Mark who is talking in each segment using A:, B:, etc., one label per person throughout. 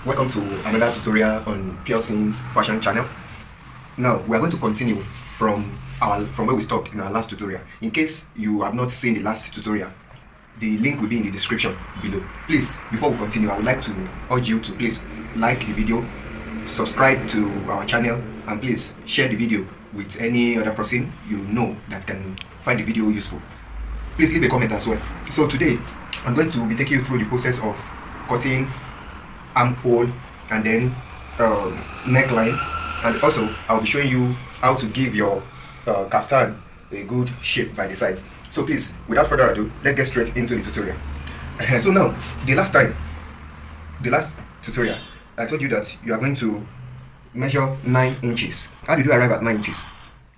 A: Welcome to another tutorial on Pure Sims fashion channel. Now we are going to continue from where we stopped in our last tutorial. In case you have not seen the last tutorial, the link will be in the description below. Please, before we continue, I would like to urge you to please like the video, subscribe to our channel, and please share the video with any other person you know that can find the video useful. Please leave a comment as well. So today I'm going to be taking you through the process of cutting armhole and then neckline, and also I'll be showing you how to give your kaftan a good shape by the sides. So please, without further ado, let's get straight into the tutorial. So now, the last tutorial, I told you that you are going to measure 9 inches. How did you arrive at 9 inches?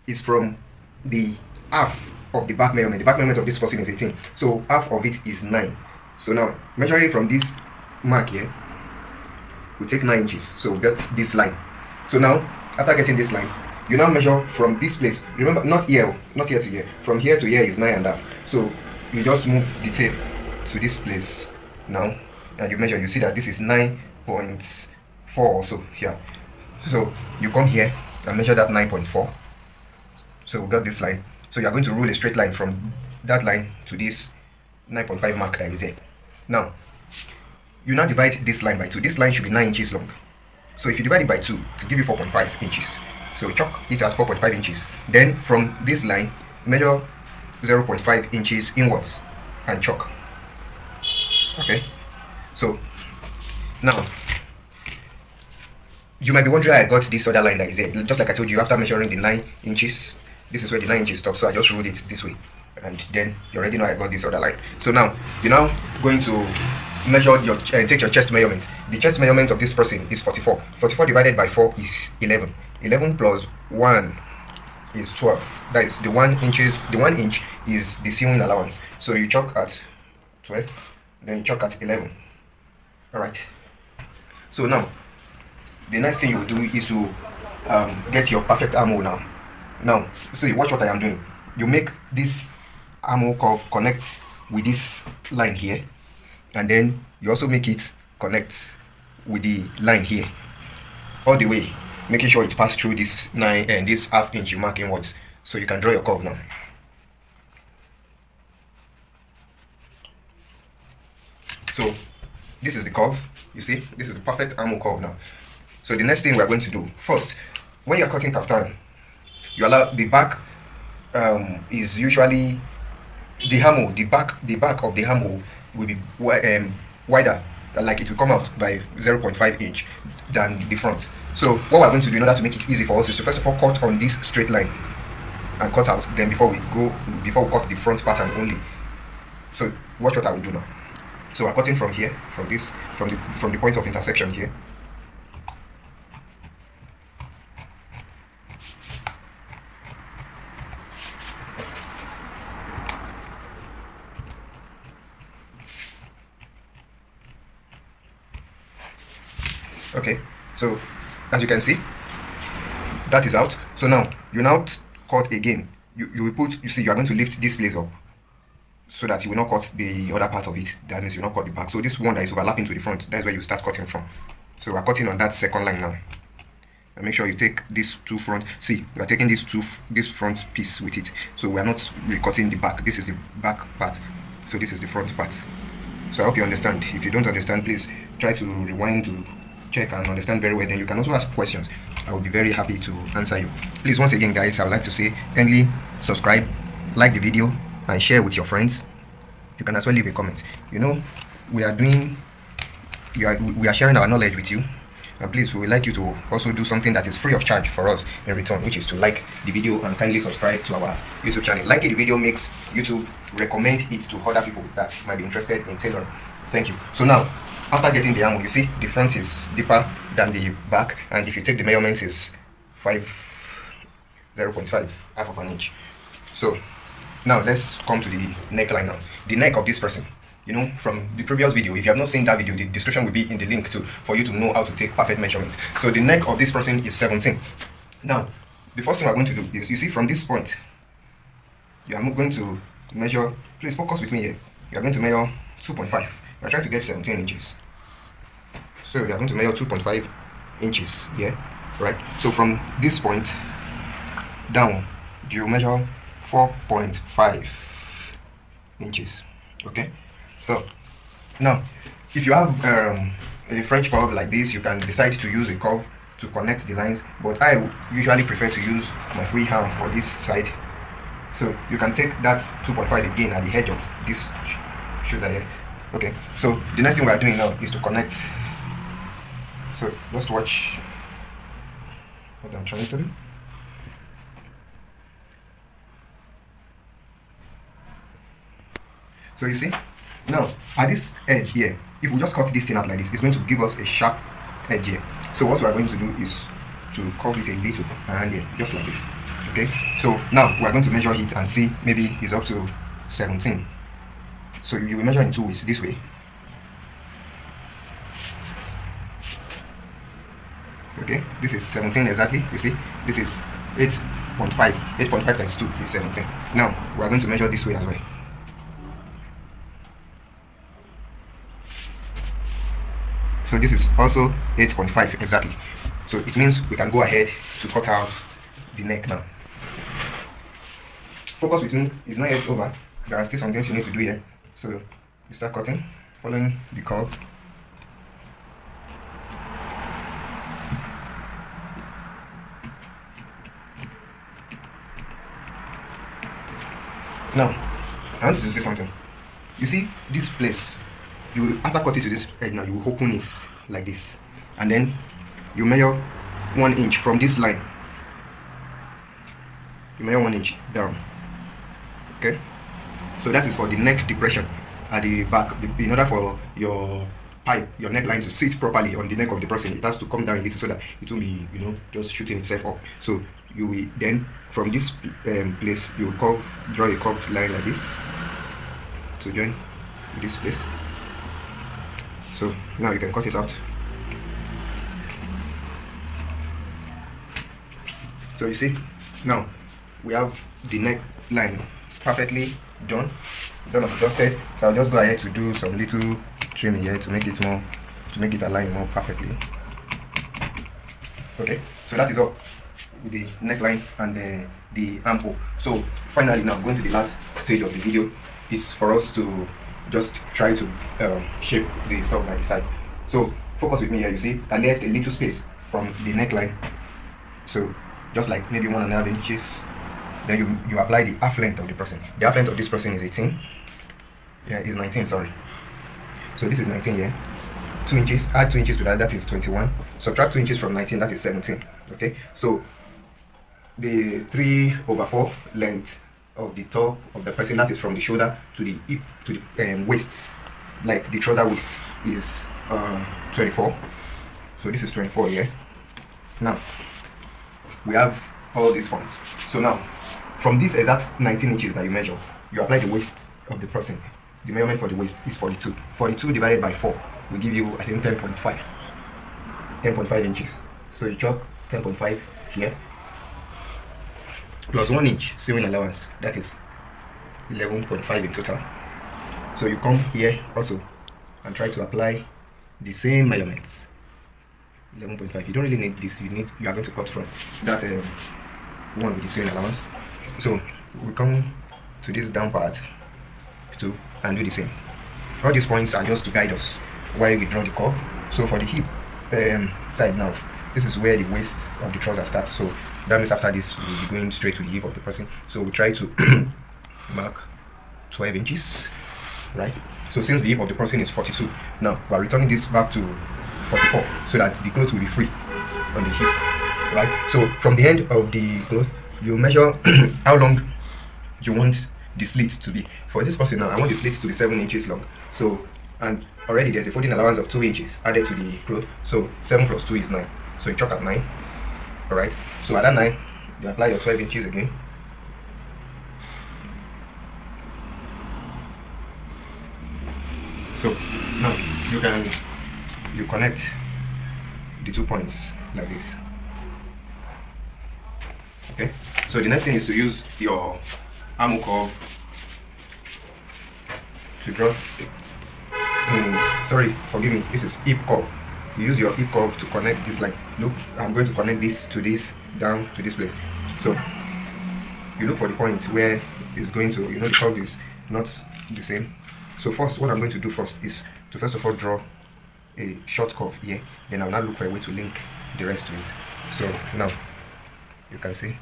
A: It's from the half of the back measurement. The back measurement of this person is 18, so half of it is 9. So now, measuring from this mark here, we take 9 inches, so we get this line. So now, after getting this line, you now measure from this place. Remember, not here to here. From here to here is 9.5. So you just move the tape to this place now, and you measure. You see that this is 9.4 or so here. So you come here and measure that 9.4. So we got this line. So you are going to rule a straight line from that line to this 9.5 mark that is there. Now, you now divide this line by 2. This line should be 9 inches long. So if you divide it by 2, to give you 4.5 inches. So chalk it as 4.5 inches. Then from this line, measure 0.5 inches inwards and chalk. Okay. So now, you might be wondering how I got this other line that is there. Just like I told you, after measuring the 9 inches, this is where the 9 inches stops. So I just ruled it this way. And then you already know I got this other line. So now, you're now going to measure your take your chest measurement. The chest measurement of this person is 44. 44 divided by 4 is 11. 11 plus 1 is 12. That is the 1 inches. The 1 inch is the sewing allowance. So you chalk at 12, then you chalk at 11. All right. So now, the next thing you will do is to get your perfect armhole now. Now, see, watch what I am doing. You make this armhole curve connect with this line here, and then you also make it connect with the line here all the way, making sure it passes through this 9 and this half inch you mark inwards. So you can draw your curve now. So this is the curve. You see, this is the perfect armhole curve now. So the next thing we are going to do, first, when you're cutting kaftan, you allow the back is usually the armhole. The back of the armhole will be wider, like it will come out by 0.5 inch than the front. So what we're going to do in order to make it easy for us is to first of all cut on this straight line and cut out. Then before we cut the front pattern only. So watch what I will do now. So we're cutting from here, from the point of intersection here. Okay, so as you can see, that is out. So now you now cut again. You see, you are going to lift this place up so that you will not cut the other part of it. That means you will not cut the back. So this one that is overlapping to the front, that's where you start cutting from. So we are cutting on that second line now. And make sure you take these two front. See, we are taking this front piece with it. So we are not recutting the back. This is the back part. So this is the front part. So I hope you understand. If you don't understand, please try to rewind to check and understand very well. Then you can also ask questions. I will be very happy to answer you. Please, once again, guys, I would like to say kindly subscribe, like the video, and share with your friends. You can as well leave a comment. You know, we are sharing our knowledge with you, and please, we would like you to also do something that is free of charge for us in return, which is to like the video and kindly subscribe to our YouTube channel. Liking the video makes YouTube recommend it to other people that might be interested in tailoring. Thank you. So now, after getting the armhole, you see the front is deeper than the back, and if you take the measurements is 0.5, half of an inch. So now let's come to the neckline now. The neck of this person, you know, from the previous video, if you have not seen that video, the description will be in the link too, for you to know how to take perfect measurement. So the neck of this person is 17. Now, the first thing we're going to do is, you see, from this point, you are going to measure, please focus with me here. You are going to measure 2.5. We're trying to get 17 inches. So we are going to measure 2.5 inches here, right? So from this point down, you measure 4.5 inches. Okay, so now if you have a French curve like this, you can decide to use a curve to connect the lines, but I usually prefer to use my free hand for this side. So you can take that 2.5 again at the edge of this shoulder here. Okay, so the next thing we are doing now is to connect. So just watch what I'm trying to do. So you see, now at this edge here, if we just cut this thing out like this, it's going to give us a sharp edge here. So what we are going to do is to curve it a little around here, just like this. Okay, so now we are going to measure it and see maybe it's up to 17. So you will measure in two ways, this way. Okay, this is 17 exactly. You see, this is 8.5. 8.5 times 2 is 17. Now we are going to measure this way as well. So this is also 8.5 exactly. So it means we can go ahead to cut out the neck now. Focus with me, it's not yet over. There are still some things you need to do here. So you start cutting, following the curve. Now, I want you to say something. You see this place, you will, after cutting to this edge now, you will open it like this, and then you measure 1 inch from this line. You measure 1 inch down. Okay, so that is for the neck depression at the back. In order for your pipe, your neckline to sit properly on the neck of the person, it has to come down a little so that it won't be, just shooting itself up. So you will then from this place, you draw a curved line like this to join this place. So now you can cut it out. So you see, now we have the neck line perfectly done and adjusted. So I'll just go ahead to do some little trimming here to make it align more perfectly. Okay, so that is all with the neckline and the armhole. So finally, now going to the last stage of the video is for us to just try to shape the stuff like the side. So focus with me here. You see, I left a little space from the neckline, so just like maybe 1.5 inches. Then you apply the half length of the person. The half length of this person is 18. Yeah, it's 19, sorry. So this is 19 here. 2 inches, add 2 inches to that, that is 21. Subtract 2 inches from 19, that is 17. Okay, so the 3/4 length of the top of the person, that is from the shoulder to the hip to the waist, like the trouser waist, is 24. So this is 24 here. Now we have all these points. So now from this exact 19 inches that you measure, you apply the waist of the person. The measurement for the waist is 42. 42 divided by 4 will give you, I think, 10.5. 10.5 inches. So you chalk 10.5 here plus 1 inch sewing allowance, that is 11.5 in total. So you come here also and try to apply the same measurements. 11.5. You don't really need this. You are going to cut from that one with the sewing allowance. So we come to this down part too and do the same. All these points are just to guide us while we draw the curve. So for the hip side now, this is where the waist of the trouser starts. So that means after this we'll be going straight to the hip of the person. So we try to mark 12 inches, right? So since the hip of the person is 42, now we are returning this back to 44 so that the cloth will be free on the hip, right? So from the end of the cloth, you measure how long you want the slit to be. For this person now, I want the slit to be 7 inches long. So, and already there's a folding allowance of 2 inches added to the cloth. So 7 plus 2 is 9. So you chalk at 9. Alright. So at that 9, you apply your 12 inches again. So now you connect the 2 points like this. Okay, so the next thing is to use your armhole curve to draw. Sorry, forgive me. This is hip curve. you use your hip curve to connect this line. Look, I'm going to connect this to this, down to this place. So you look for the point where it's going to, the curve is not the same. So first, what I'm going to do first is to first of all draw a short curve here. Then I'll now look for a way to link the rest to it. So now you can see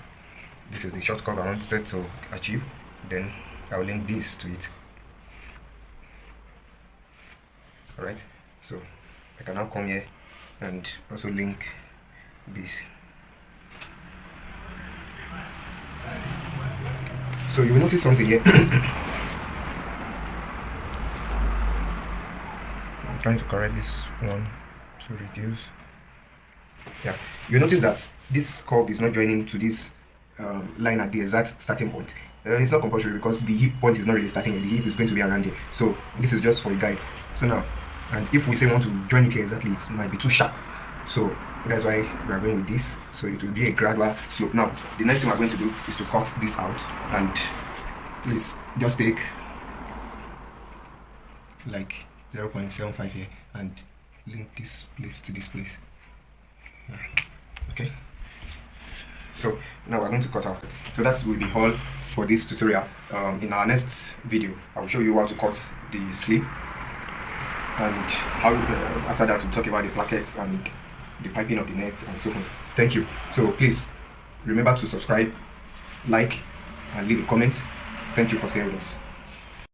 A: this is the short curve I wanted to achieve. Then I'll link this to it. Alright, so I can now come here and also link this. So you will notice something here. I'm trying to correct this one to reduce. Yeah, you notice that this curve is not joining to this line at the exact starting point. It's not compulsory because the hip point is not really starting here. The hip is going to be around here. So this is just for a guide. So now, and if we say we want to join it here exactly, it might be too sharp. So that's why we are going with this. So it will be a gradual slope. Now, the next thing we're going to do is to cut this out, and please just take like 0.75 here and link this place to this place. Yeah. Okay. So now we're going to cut out. So that will be all for this tutorial. In our next video, I will show you how to cut the sleeve, and how after that we'll talk about the plackets and the piping of the net and so on. Thank you. So please remember to subscribe, like, and leave a comment. Thank you for staying with us.